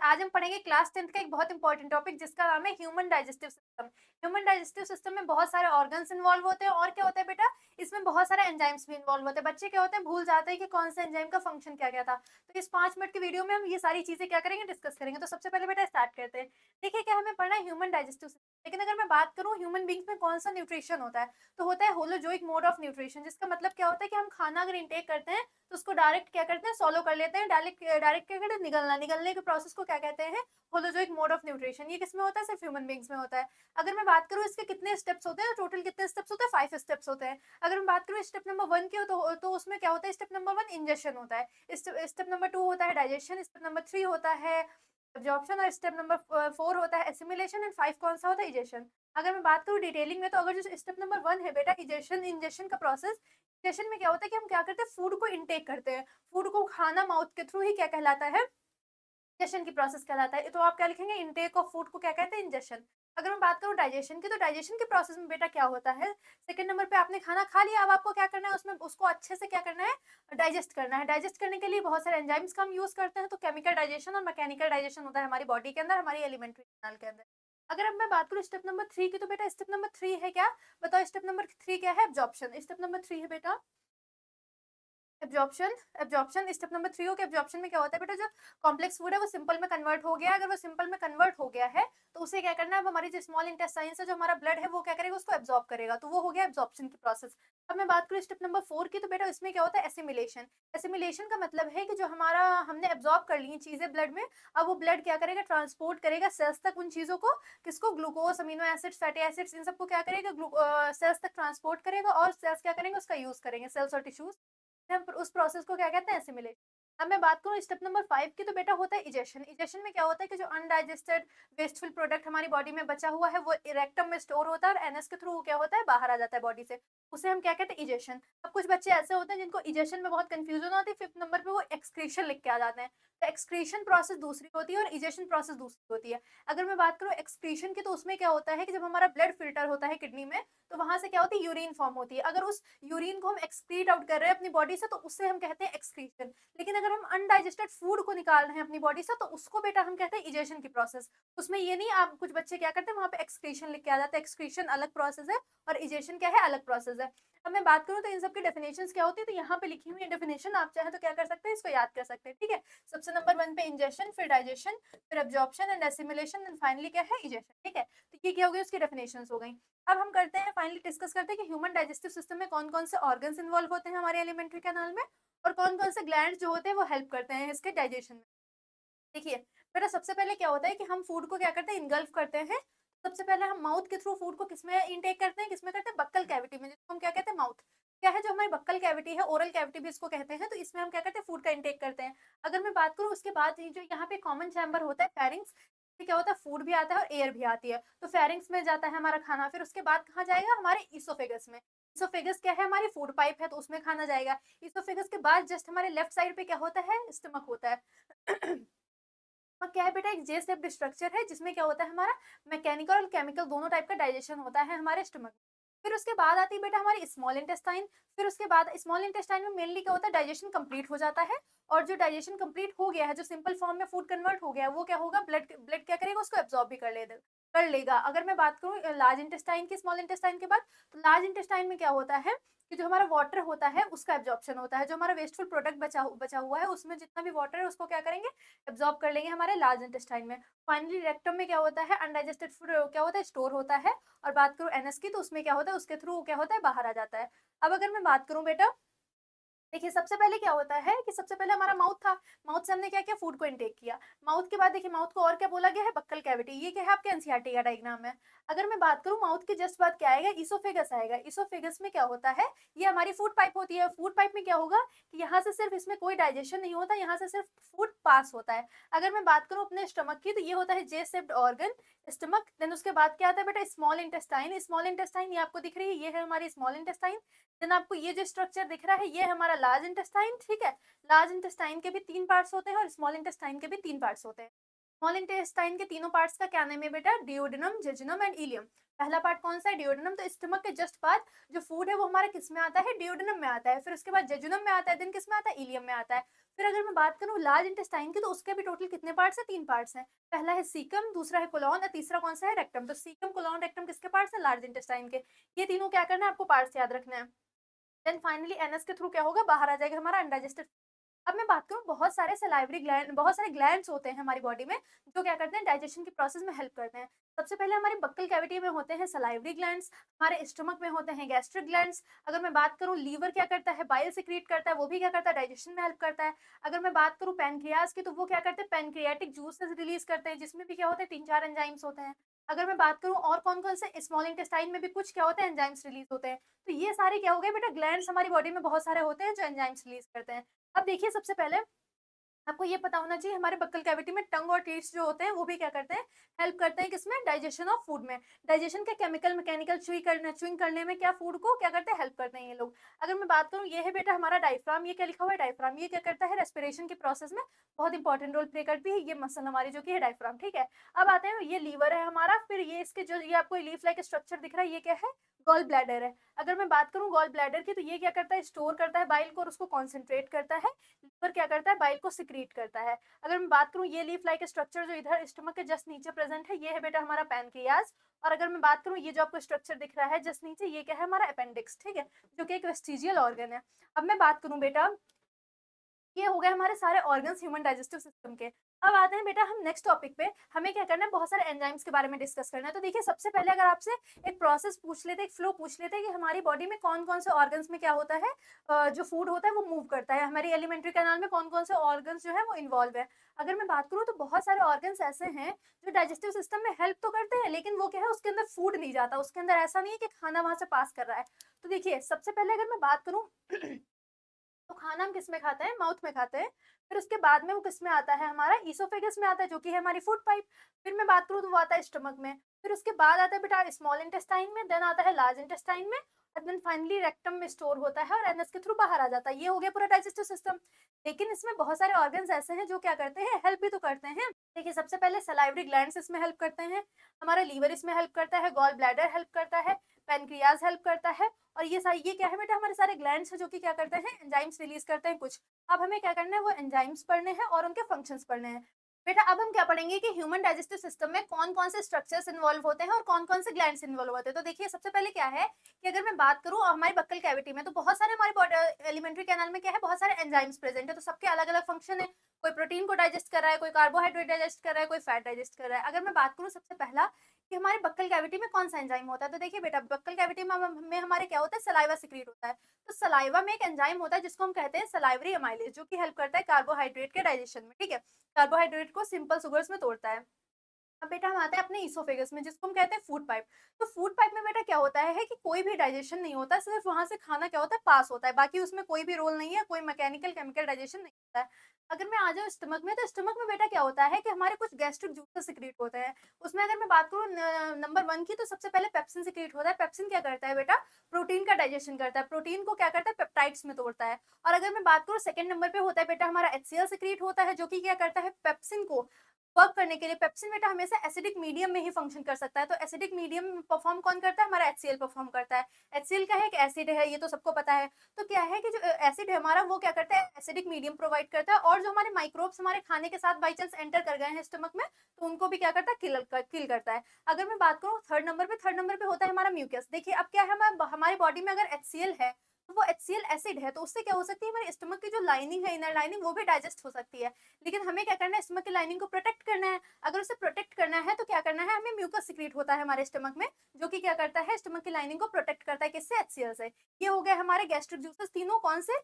आज हम पढ़ेंगे क्लास 10th का एक बहुत इंपॉर्टेंट टॉपिक जिसका नाम है human digestive system. Human digestive system में बहुत सारे ऑर्गन्स इन्वॉल्व होते हैं और क्या होता है बेटा, इसमें बहुत सारे एंजाइम्स भी इन्वॉल्व होते हैं। बच्चे क्या होते हैं, भूल जाते हैं कि कौन सा एंजाइम का फंक्शन क्या क्या था। तो इस 5 मिनट की वीडियो में हम ये सारी चीजें क्या करेंगे, डिस्कस करेंगे। तो सबसे पहले बेटा स्टार्ट करते हैं। देखिए, क्या हमें पढ़ना है ह्यूमन डाइजेस्टिव सिस्टम, लेकिन अगर मैं बात करूँ ह्यूमन बींग्स में कौन सा न्यूट्रिशन होता है, तो होता है होलोजोइक मोड ऑफ न्यूट्रिशन। जिसका मतलब क्या होता है कि हम खाना अगर इंटेक करते हैं तो उसको डायरेक्ट क्या करते हैं, सॉलो कर लेते हैं। डायरेक्ट डायरेक्ट क्या करते हैं, निगलने के प्रोसेस को क्या कहते हैं, होलोजोइक मोड ऑफ न्यूट्रिशन। ये किसमें होता है, सिर्फ ह्यूमन बींग्स में होता है। अगर मैं बात करूँ इसके कितने स्टेप्स होते हैं, टोटल कितने स्टेप्स होते हैं, 5 स्टेप्स होते हैं। अगर मैं बात करूँ स्टेप नंबर 1 की, तो उसमें क्या होता है, स्टेप नंबर 1 इंजेशन होता है, स्टेप नंबर 2 होता है डाइजेशन, स्टेप नंबर 3 होता है एब्जॉर्प्शन, और स्टेप नंबर 4 होता है एसिमिलेशन, एंड 5 कौन सा होता है, इजेशन। अगर मैं बात करूँ डिटेलिंग में, तो अगर जो स्टेप नंबर 1 है बेटा, इजेशन, इंजेशन का प्रोसेस। इजेशन में क्या होता है कि हम क्या करते हैं, फूड को इनटेक करते हैं। फूड को खाना माउथ के थ्रू ही क्या कहलाता है, इंजेशन की प्रोसेस कहलाता है। तो आप क्या लिखेंगे, इनटेक ऑफ फूड को क्या कहते हैं, इंजेशन। अगर मैं बात करूँ डाइजेशन की, तो डाइजेशन के प्रोसेस में बेटा क्या होता है, सेकंड नंबर पे आपने खाना खा लिया, अब आपको क्या करना है, उसमें उसको अच्छे से क्या करना है, डाइजेस्ट करना है। डाइजेस्ट करने के लिए बहुत सारे एंजाइम्स का हम यूज करते हैं। तो केमिकल डाइजेशन और मैकेनिकल डाइजेशन होता है हमारी बॉडी के अंदर, हमारी एलिमेंट्री कैनाल के अंदर। अगर अब मैं बात करूँ स्टेप नंबर 3 की, तो बेटा स्टेप नंबर 3 है क्या, बताओ स्टेप नंबर 3 क्या है, एब्जॉर्प्शन। स्टेप नंबर 3 है बेटा एब्जॉर्प्शन। एब्जॉर्प्शन स्टेप नंबर 3 हो गया। एब्जॉर्प्शन में क्या होता है बेटा, जो कॉम्प्लेक्स फूड है वो सिंपल में कन्वर्ट हो गया। अगर वो सिंपल में कन्वर्ट हो गया है तो उसे क्या करना है, अब हमारी जो स्मॉल इंटेस्टाइन से जो हमारा ब्लड है वो क्या करेगा, उसको एब्जॉर्ब करेगा। तो वो हो गया एब्जॉर्प्शन की प्रोसेस। अब मैं बात करूँ स्टेप नंबर 4 की, तो बेटा इसमें क्या होता है, एसिमिलेशन। एसिमिलेशन का मतलब है कि जो हमारा हमने एब्जॉर्ब कर ली चीजें ब्लड में, अब वो ब्लड क्या करेगा, ट्रांसपोर्ट करेगा सेल्स तक उन चीजों को। किसको, glucose, amino acids, fatty acids, इन सबको क्या करेगा, सेल्स तक ट्रांसपोर्ट करेगा, और सेल्स क्या करेंगे, उसका यूज करेंगे, सेल्स और टिश्यूज। हम उस प्रोसेस को क्या कहते हैं, एसिमिलेशन। अब मैं बात करूँ स्टेप नंबर 5 की, तो बेटा होता है इजेशन। इजेशन में क्या होता है कि जो अनडाइजेस्टेड वेस्टफुल प्रोडक्ट हमारी बॉडी में बचा हुआ है वो रेक्टम में स्टोर होता है, और एनएस के थ्रू क्या होता है, बाहर आ जाता है बॉडी से। उसे हम क्या कहते हैं, इजेशन। अब कुछ बच्चे ऐसे होते हैं जिनको इजेशन में बहुत कंफ्यूजन होती है, 5th नंबर पे वो एक्सक्रीशन लिख के आ जाते हैं। तो एक्सक्रीशन प्रोसेस दूसरी होती है और इजेशन प्रोसेस दूसरी होती है। अगर मैं बात करूँ एक्सक्रीशन की, तो उसमें क्या होता है कि जब हमारा ब्लड फिल्टर होता है किडनी में, तो वहां से क्या होती है, यूरिन फॉर्म होती है। अगर उस यूरिन को हम एक्सक्रीट आउट कर रहे हैं अपनी बॉडी से, तो उससे हम कहते हैं एक्सक्रीशन। लेकिन अगर हम अनडाइजेस्टेड फूड को निकाल रहे हैं अपनी बॉडी से, तो उसको बेटा हम कहते हैं इजेशन की प्रोसेस। उसमें ये नहीं, आप कुछ बच्चे क्या करते हैं, वहां पे एक्सक्रीशन लिख के आ जाते हैं। एक्सक्रीशन अलग प्रोसेस है और इजेशन क्या है, अलग प्रोसेस है। अब मैं बात करूँ तो इन सबकी डेफिनेशंस क्या होती है, तो यहाँ पे लिखी हुई है डेफिनेशन, आप चाहे तो क्या कर सकते हैं, इसको याद कर सकते हैं। ठीक है, सबसे नंबर 1 पे इंजेशन, फिर डाइजेशन, फिर absorption and assimilation, and finally क्या है, इजेशन। ठीक है, तो ये क्या हो गई, उसकी डेफिनेशन हो गई। अब हम करते हैं फाइनली डिस्कस करते हैं कि ह्यूमन डाइजेस्टिव सिस्टम में कौन कौन से ऑर्गन्स इन्वॉल्व होते हैं हमारे एलिमेंट्री कैनाल में, और कौन कौन से ग्लैंड्स जो होते हैं वो हेल्प करते हैं इसके डाइजेशन में। देखिए बेटा, सबसे पहले क्या होता है कि हम फूड को क्या करते हैं, इनगल्फ करते हैं। सबसे पहले हम माउथ के थ्रू फूड को किसमें इनटेक करते हैं, किसमें करते हैं, बक्कल कैविटी में, जिसको हम क्या कहते हैं, माउथ। क्या है, जो हमारी बक्कल कैविटी है, ओरल कैविटी भी इसको कहते हैं, तो इसमें हम क्या करते हैं, फूड का इंटेक करते हैं। अगर मैं बात करूँ उसके बाद जो यहाँ पे कॉमन चैम्बर होता है, फेरिंग्स, क्या होता है, फूड भी आता है और एयर भी आती है। तो फेरिंग्स में जाता है हमारा खाना, फिर उसके बाद कहाँ जाएगा, हमारे इसोफेगस में। इसोफेगस क्या है, हमारी फूड पाइप है, तो उसमें खाना जाएगा। इसोफेगस के बाद जस्ट हमारे लेफ्ट साइड पे क्या होता है, स्टमक होता है। और क्या है बेटा, एक जे शेप्ड स्ट्रक्चर है जिसमें क्या होता है, हमारा मैकेनिकल और केमिकल दोनों टाइप का डाइजेशन होता है हमारे स्टमक में। फिर उसके बाद आती है बेटा हमारी स्मॉल इंटेस्टाइन। फिर उसके बाद स्मॉल इंटेस्टाइन में मेनली क्या होता है, डाइजेशन कंप्लीट हो जाता है। और जो डाइजेशन कंप्लीट हो गया है, जो सिंपल फॉर्म में फूड कन्वर्ट हो गया है, वो क्या होगा, ब्लड ब्लड क्या करेगा, उसको एब्जॉर्ब भी कर लेगा। अगर मैं बात करूँ लार्ज इंटेस्टाइन की, स्मॉल इंटेस्टाइन के बाद, तो लार्ज इंटेस्टाइन में क्या होता है कि जो हमारा वाटर होता है उसका एब्जॉर्प्शन होता है। जो हमारा वेस्टफुल प्रोडक्ट बचा हुआ है, उसमें जितना भी वाटर है उसको क्या करेंगे, एब्जॉर्ब कर लेंगे हमारे लार्ज इंटेस्टाइन में। फाइनली रेक्टम में क्या होता है, अनडाइजेस्टेड फूड क्या होता है, स्टोर होता है। और बात करूँ एनएस की, तो उसमें क्या होता है, उसके थ्रू क्या होता है, बाहर आ जाता है। अब अगर मैं बात करूँ बेटा, देखिए सबसे पहले क्या होता है कि सबसे पहले हमारा माउथ था। माउथ से हमने क्या किया, फूड को इनटेक किया। माउथ के बाद देखिए, माउथ को और क्या बोला गया है, बक्कल कैविटी। ये क्या है, आपके एनसीईआरटी का डायग्राम है। अगर मैं बात करूं माउथ के जस्ट बाद क्या आएगा, इसोफेगस आएगा। इसोफेगस में क्या होता है, ये हमारी फूड पाइप होती है। फूड पाइप में क्या होगा कि यहाँ से सिर्फ इसमें कोई डाइजेशन नहीं होता, यहाँ से सिर्फ फूड पास होता है। अगर मैं बात करूँ अपने स्टमक की, तो ये होता है J shaped organ, stomach. Then उसके बाद क्या आता है बेटा, स्मॉल इंटेस्टाइन। स्मॉल इंटेस्टाइन ये आपको दिख रही है, ये है हमारी स्मॉल इंटेस्टाइन। देन आपको ये जो स्ट्रक्चर दिख रहा है, ये हमारा लार्ज इंटेस्टाइन। ठीक है, लार्ज इंटेस्टाइन के भी 3 पार्ट्स होते हैं और स्मॉल इंटेस्टाइन के भी 3 पार्ट्स होते हैं। स्मॉल इंटेस्टाइन के तीनों पार्ट्स का क्या नाम है बेटा, डिओडिनम, जेजुनम एंड इलियम। पहला पार्ट कौन सा है, डिओडिनम। तो स्टमक के जस्ट बाद जो फूड है वो हमारा किस में आता है, डिओडिनम में आता है। फिर उसके बाद जेजुनम में आता है, देन किस में आता है, इलियम में आता है। फिर अगर मैं बात करूँ लार्ज इंटेस्टाइन की, तो उसके भी टोटल कितने पार्ट्स हैं? 3 पार्ट्स हैं। पहला है सीकम, दूसरा है कोलॉन और तीसरा कौन-सा है? रेक्टम। तो सीकम, कोलॉन, रेक्टम किसके पार्ट्स हैं? लार्ज इंटेस्टाइन के। ये तीनों क्या करना है आपको? पार्ट्स याद रखना है। देन फाइनली एनएस के थ्रू क्या होगा? बाहर आ जाएगा हमारा अनडाइजेस्टेड। अब मैं बात करूँ, बहुत सारे सलाइवरी ग्लैंड, बहुत सारे ग्लैंड्स होते हैं हमारी बॉडी में, जो क्या करते हैं? डाइजेशन की प्रोसेस में हेल्प करते हैं। सबसे पहले हमारी बक्कल कैविटी में होते हैं सलाइवरी ग्लैंड्स, हमारे स्टमक में होते हैं गैस्ट्रिक ग्लैंड्स। अगर मैं बात करूँ लीवर क्या करता है? बाइल सिक्रीट करता है, वो भी क्या करता है? डाइजेशन में हेल्प करता है। अगर मैं बात करूँ पैनक्रियाज की, तो वो क्या करते हैं? पैनक्रियाटिक जूसेस रिलीज करते हैं, जिसमें भी क्या होते हैं? 3-4 एंजाइम्स होते हैं। अगर मैं बात करूँ और कौन-कौन से, स्मॉल इंटेस्टाइन में भी कुछ क्या होते हैं? एंजाइम्स रिलीज होते हैं। तो ये सारे क्या हो गए बेटा? ग्लैंड्स हमारी बॉडी में बहुत सारे होते हैं जो एंजाइम्स रिलीज करते हैं। अब देखिए, सबसे पहले आपको ये पता होना चाहिए, हमारे बक्कल कैविटी में टंग और टीथ जो होते हैं वो भी क्या करते हैं? हेल्प करते हैं किसमें? डाइजेशन ऑफ फूड में। डाइजेशन के केमिकल, मैकेनिकल च्यूइंग करने में क्या फूड को क्या करते हैं? हेल्प करते हैं ये लोग। अगर मैं बात करूँ, ये है बेटा हमारा डायफ्राम। ये क्या लिखा हुआ है? डायफ्राम। ये क्या करता है? रेस्पिरेशन के प्रोसेस में बहुत इंपॉर्टेंट रोल प्ले करती है ये मसल हमारी, जो कि है डायफ्राम। ठीक है। अब आते हैं, ये लीवर है हमारा। फिर ये इसके जो ये आपको लीफ लाइक स्ट्रक्चर दिख रहा है, ये क्या है? गॉल ब्लैडर है। अगर मैं बात करूँ गॉल ब्लैडर की, तो ये क्या करता है? स्टोर करता है बाइल को और उसको कॉन्सेंट्रेट करता है। लीवर क्या करता है? बाइल को सिक्रीट करता है। अगर मैं बात करूँ, ये लीफ लाइक स्ट्रक्चर जो इधर स्टमक के जस्ट नीचे प्रेजेंट है, ये है बेटा हमारा पैनक्रियाज। और अगर मैं बात करूँ, ये जो आपको स्ट्रक्चर दिख रहा है जस्ट नीचे, ये क्या है? हमारा अपेंडिक्स। ठीक है, जो कि एक वेस्टिजियल ऑर्गन है। अब मैं बात करूँ बेटा, ये हो गए हमारे सारे ऑर्गन्स ह्यूमन डाइजेस्टिव सिस्टम के। अब आते हैं बेटा हम नेक्स्ट टॉपिक पे। हमें क्या करना है? बहुत सारे एंजाइम्स के बारे में डिस्कस करना है। तो देखिए, सबसे पहले अगर आपसे एक प्रोसेस पूछ लेते, एक फ्लो पूछ लेते कि हमारी बॉडी में कौन-कौन से ऑर्गन्स में क्या होता है, जो फूड होता है वो मूव करता है। हमारी एलिमेंट्री कैनाल में कौन-कौन से ऑर्गन्स जो है वो इन्वॉल्व है। अगर मैं बात करूँ, तो बहुत सारे ऑर्गन्स ऐसे हैं जो डाइजेस्टिव सिस्टम में हेल्प तो करते हैं, लेकिन वो क्या है? उसके अंदर फूड नहीं जाता। उसके अंदर ऐसा नहीं है कि खाना वहाँ से पास कर रहा है। तो देखिए, सबसे पहले अगर मैं बात करूँ तो खाना हम किस में खाते हैं? माउथ में खाते हैं। फिर उसके बाद में वो किस में आता है? हमारा ईसोफेगस में आता है, जो कि है हमारी फूड पाइप। फिर मैं बात करूँ, तो वो आता है स्टमक में। फिर उसके बाद आता है बेटा स्मॉल इंटेस्टाइन में, देन आता है लार्ज इंटेस्टाइन में, और देन फाइनली रेक्टम में स्टोर होता है और एनएस के थ्रू बाहर आ जाता है। ये हो गया पूरा डाइजेस्टिव सिस्टम। लेकिन इसमें बहुत सारे ऑर्गन्स ऐसे हैं जो क्या करते हैं? हेल्प भी तो करते हैं। देखिए, सबसे पहले सलाइवरी ग्लैंड्स इसमें हेल्प करते हैं, हमारा लीवर इसमें हेल्प करता है, गॉल ब्लैडर हेल्प करता है, पैनक्रियाज हेल्प करता है। और ये क्या है बेटा? हमारे सारे ग्लैंड्स हैं जो कि क्या करते हैं? एंजाइम्स रिलीज करते हैं कुछ। अब हमें क्या करना है? वो एंजाइम्स पढ़ने हैं और उनके फंक्शंस पढ़ने हैं। बेटा, अब हम क्या पढ़ेंगे कि ह्यूमन डाइजेस्टिव सिस्टम में कौन-कौन से स्ट्रक्चर्स इन्वॉल्व होते हैं और कौन-कौन से ग्लैंड्स इन्वॉल्व होते हैं। तो देखिए, सबसे पहले क्या है कि अगर मैं बात करूँ हमारी बक्कल कैविटी में, तो बहुत सारे हमारे एलिमेंट्री कैनाल में क्या है? बहुत सारे एंजाइम्स प्रेजेंट है। तो सबके अलग-अलग फंक्शन है। कोई प्रोटीन को डाइजेस्ट कर रहा है, कोई कार्बोहाइड्रेट डाइजेस्ट कर रहा है, कोई फैट डाइजेस्ट कर रहा है। अगर मैं बात करूँ सबसे पहला कि हमारे बक्कल कैविटी में कौन सा एंजाइम होता है, तो देखिए बेटा, बक्कल कैविटी में हमारे क्या होता है? सलाइवा सिक्रीट होता है। तो सलाइवा में एक एंजाइम होता है जिसको हम कहते हैं सलाइवरी एमाइलेज, जो कि हेल्प करता है कार्बोहाइड्रेट के डाइजेशन में। ठीक है, कार्बोहाइड्रेट को सिंपल सुगर्स में तोड़ता है। अब बेटा हम आते हैं अपने ईसोफेगस में, जिसको हम कहते हैं फूड पाइप। तो फूड पाइप में बेटा क्या होता है कि कोई भी डाइजेशन नहीं होता, सिर्फ वहां से खाना क्या होता है? पास होता है। बाकी उसमें कोई भी रोल नहीं है, कोई मैकेनिकल केमिकल डाइजेशन नहीं होता है। अगर मैं आ जाऊँ स्टमक में, तो स्टमक में बेटा क्या होता है कि हमारे कुछ गैस्ट्रिक जूसेस सिक्रीट होते हैं। उसमें अगर मैं बात करूँ नंबर 1 की, तो सबसे पहले पेप्सिन सिक्रीट होता है। पेप्सिन क्या करता है बेटा? प्रोटीन का डाइजेशन करता है। प्रोटीन को क्या करता है? पेप्टाइड्स में तोड़ता है। और अगर मैं बात करूँ सेकंड नंबर पे होता है बेटा हमारा एचसीएल सिक्रीट होता है, जो कि क्या करता है? पेप्सिन को वर्क करने के लिए। पेप्सिन बेटा हमेशा एसिडिक मीडियम में ही फंक्शन कर सकता है। तो एसिडिक मीडियम परफॉर्म कौन करता है? हमारा एचसीएल परफॉर्म करता है। एचसीएल क्या है? एक एसिड है, ये तो सबको पता है। तो क्या है कि जो एसिड है हमारा, वो क्या करता है? एसिडिक मीडियम प्रोवाइड करता है। और जो हमारे माइक्रोब्स हमारे खाने के साथ बाई चांस एंटर कर गए हैं स्टमक में, तो उनको भी क्या करता है? किल करता है। अगर मैं बात करूँ थर्ड नंबर पे होता है हमारा म्यूकस। देखिए, अब क्या है, हमारी बॉडी में अगर एचसीएल है, तो वो एचसीएल एसिड है, तो उससे क्या हो सकती है? हमारे स्टमक की जो लाइनिंग है, इनर लाइनिंग, वो भी डाइजेस्ट हो सकती है। लेकिन हमें क्या करना है? स्टमक की लाइनिंग को प्रोटेक्ट करना है। अगर उसे प्रोटेक्ट करना है, तो क्या करना है? हमें म्यूकस सिक्रीट होता है हमारे स्टमक में, जो कि क्या करता है? स्टमक की लाइनिंग को प्रोटेक्ट करता है। किससे? एचसीएल से। ये हो गए हमारे गैस्ट्रिक जूसेस तीनों, कौन से?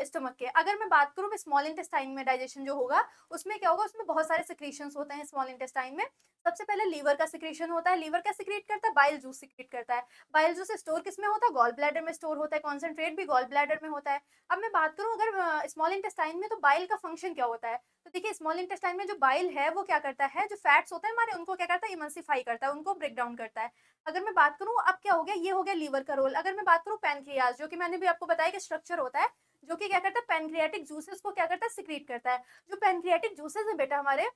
स्टमक के। अगर मैं बात करूँ स्मॉल इंटेस्टाइन में डाइजेशन जो होगा, उसमें क्या होगा? उसमें बहुत सारे सिक्रीशंस होते हैं स्मॉल इंटेस्टाइन में। सबसे पहले लीवर का सिक्रीशन होता है। लीवर क्या सिक्रीट करता है? बाइल जूस सिक्रीट करता है। बाइल जूस स्टोर किसमें होता है? गॉल ब्लैडर में स्टोर होता है। कॉन्सेंट्रेट भी गॉल ब्लैडर में होता है। अब मैं बात करूँ अगर स्मॉल इंटेस्टाइन में, तो बाइल का फंक्शन क्या होता है? तो देखिए, स्मॉल इंटेस्टाइन में जो बाइल है वो क्या करता है? जो फैट्स होते हैं हमारे, उनको क्या करता है? इमल्सिफाई करता है, उनको ब्रेक डाउन करता है। अगर मैं बात करूँ, अब क्या हो गया? ये हो गया लीवर का रोल। अगर मैं बात करूँ पैनक्रियाज, जो कि मैंने भी आपको बताया कि स्ट्रक्चर होता है, जो कि क्या करता है? पैनक्रियाटिक जूसेस को क्या करता है? सिक्रीट करता है। जो पैनक्रियाटिक जूसेस है बेटा हमारे,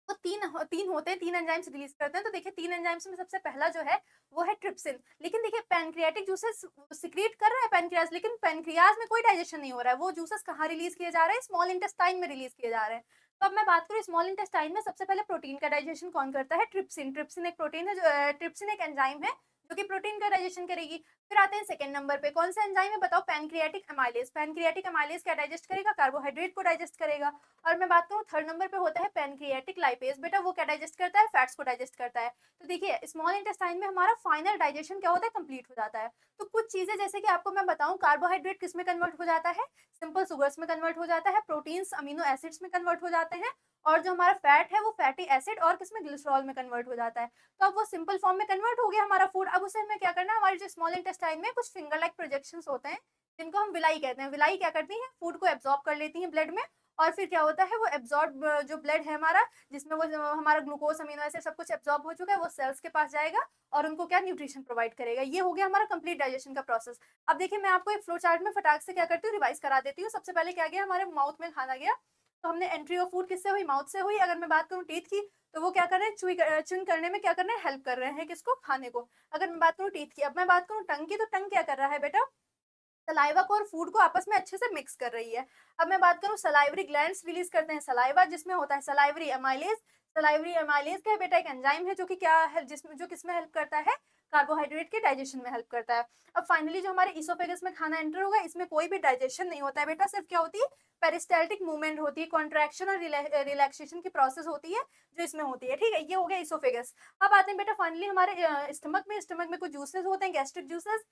तो 3 होते हैं, 3 एंजाइम्स रिलीज़ करते हैं। तो देखिए 3 एंजाइम्स में सबसे पहला जो है वो है ट्रिप्सिन। लेकिन देखिए पैनक्रियाटिक जूसेस सिक्रीट कर रहा है पैनक्रियाज़, लेकिन पैनक्रियाज़ में कोई डाइजेशन नहीं हो रहा है। वो जूसेस कहाँ रिलीज़ किए जा रहे हैं? स्मॉल इंटेस्टाइन में रिलीज़ किए जा रहे हैं। तो अब मैं बात करूँ स्मॉल इंटेस्टाइन में सबसे पहले प्रोटीन का डाइजेशन कौन करता है? ट्रिप्सिन। ट्रिप्सिन एक प्रोटीन है जो ट्रिप्सिन एक एंजाइम है जो कि प्रोटीन का डाइजेशन करेगी। फिर आते हैं सेकंड नंबर पे, कौन सा एंजाइम है बताओ? Pancreatic amylase. पैनक्रियाटिक एमाइलेज क्या डाइजेस्ट करेगा? कार्बोहाइड्रेट को डाइजेस्ट करेगा। और मैं बात करूँ थर्ड नंबर पे होता है पैनक्रियाटिक लाइपेज। बेटा वो क्या डाइजेस्ट करता है? फैट्स को डाइजेस्ट करता है। तो देखिए स्मॉल इंटेस्टाइन में हमारा फाइनल डाइजेशन क्या होता है? कंप्लीट हो जाता है। तो कुछ चीजें जैसे कि आपको मैं बताऊं, कार्बोहाइड्रेट किस में कन्वर्ट हो जाता है? सिंपल सुगर्स में कन्वर्ट हो जाता है। प्रोटीन्स अमीनो एसिड्स में कन्वर्ट हो जाते हैं। और जो हमारा फैट है वो फैटी एसिड और किसमें? ग्लिसरॉल में कन्वर्ट हो जाता है। तो अब वो सिंपल फॉर्म में कन्वर्ट हो गया हमारा फूड। अब उसे हमें क्या करना है? हमारे जो स्मॉल इंटेस्टाइन में कुछ फिंगर लाइक प्रोजेक्शन होते हैं जिनको हम विलाई कहते हैं। विलाई क्या करती है? फूड को एब्जॉर्ब कर लेती है ब्लड में। और फिर क्या होता है? वो एब्जॉर्ब जो ब्लड है हमारा, जिसमें वो हमारा ग्लूकोज अमीनो एसिड सब कुछ एब्जॉर्ब हो चुका है, वो सेल्स के पास जाएगा और उनको क्या? न्यूट्रिशन प्रोवाइड करेगा। ये हो गया हमारा कंप्लीट डाइजेशन का प्रोसेस। अब देखिए मैं आपको एक फ्लो चार्ट में फटाक से क्या करती हूँ? रिवाइज करा देती हूँ। सबसे पहले क्या गया? हमारे माउथ में खाना गया। तो हमने एंट्री ऑफ फूड किससे हुई? माउथ से हुई। अगर मैं बात करूँ टीथ की, तो वो क्या कर रहे हैं? च्यूइंग करने में क्या कर रहे हैं? हेल्प कर रहे हैं किसको? खाने को। अगर मैं बात करूँ टीथ की, अब मैं बात करूँ टंग की, तो टंग क्या कर रहा है बेटा? सलाइवा को और फूड को आपस में अच्छे से मिक्स कर रही है। अब मैं बात करूँ, सलाइवरी ग्लैंड्स रिलीज करते हैं सलाइवा, जिसमें होता है सलाइवरी एमाइलेज। सलाइवरी एमाइलेज क्या है बेटा? एक एंजाइम है जो कि क्या है, जिसमें जो किसमें हेल्प करता है? कार्बोहाइड्रेट के डाइजेशन में हेल्प करता है। अब फाइनली जो हमारे इसोफेगस में खाना एंटर होगा, इसमें कोई भी डाइजेशन नहीं होता है बेटा, सिर्फ क्या होती है? पेरिस्टाल्टिक मूवमेंट होती है, कॉन्ट्रैक्शन और रिलैक्सेशन की प्रोसेस होती है जो इसमें होती है। ठीक है, ये हो गया इसोफेगस। अब आते हैं बेटा फाइनली हमारे स्टमक में कुछ जूसेस होते हैं, गैस्ट्रिक जूसेस।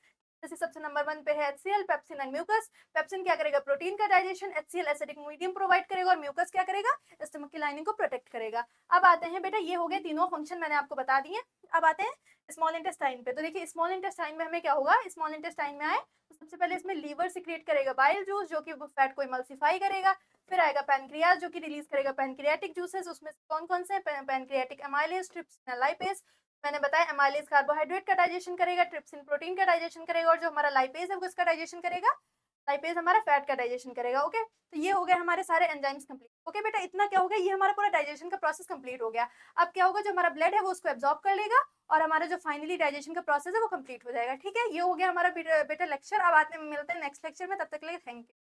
जैसे सबसे नंबर 1 पे है HCL, pepsin and mucus. Pepsin क्या करेगा? प्रोटीन का digestion. HCL acidic medium provide करेगा और म्यूकस क्या करेगा? स्टमक की लाइनिंग को प्रोटेक्ट करेगा। अब आते हैं बेटा, ये हो गए तीनों फंक्शन मैंने आपको बता दिए। अब आते हैं स्मॉल इंटेस्टाइन पे। तो देखिए स्मॉल इंटेस्टाइन में हमें क्या होगा? स्मॉल इंटेस्टाइन में आए तो सबसे पहले इसमें लीवर सिक्रिएट करेगा बाइल जूस, जो कि फैट को इमल्सिफाई करेगा। फिर आएगा पैनक्रियाज जो कि रिलीज करेगा पैनक्रियाटिक जूसेस। उसमें कौन कौन से? Pancreatic amylase, trypsin, lipase. मैंने बताया एमाइलेज कार्बोहाइड्रेट का डाइजेशन करेगा, ट्रिप्सिन प्रोटीन का डाइजेशन करेगा, और जो हमारा लाइपेज है वो किसका डाइजेशन करेगा? लाइपेज हमारा फैट का डाइजेशन करेगा। ओके, तो ये हो गए हमारे सारे एंजाइम्स कंप्लीट। ओके बेटा, इतना क्या हो गया? ये हमारा पूरा डाइजेशन का प्रोसेस कंप्लीट हो गया। अब क्या होगा? जो हमारा ब्लड है वो उसको एब्जॉर्ब कर लेगा और हमारा जो फाइनली डाइजेशन का प्रोसेस है वो कंप्लीट हो जाएगा। ठीक है, ये हो गया हमारा बेटा लेक्चर। अब आते मिलते हैं नेक्स्ट लेक्चर में, तब तक के लिए थैंक यू।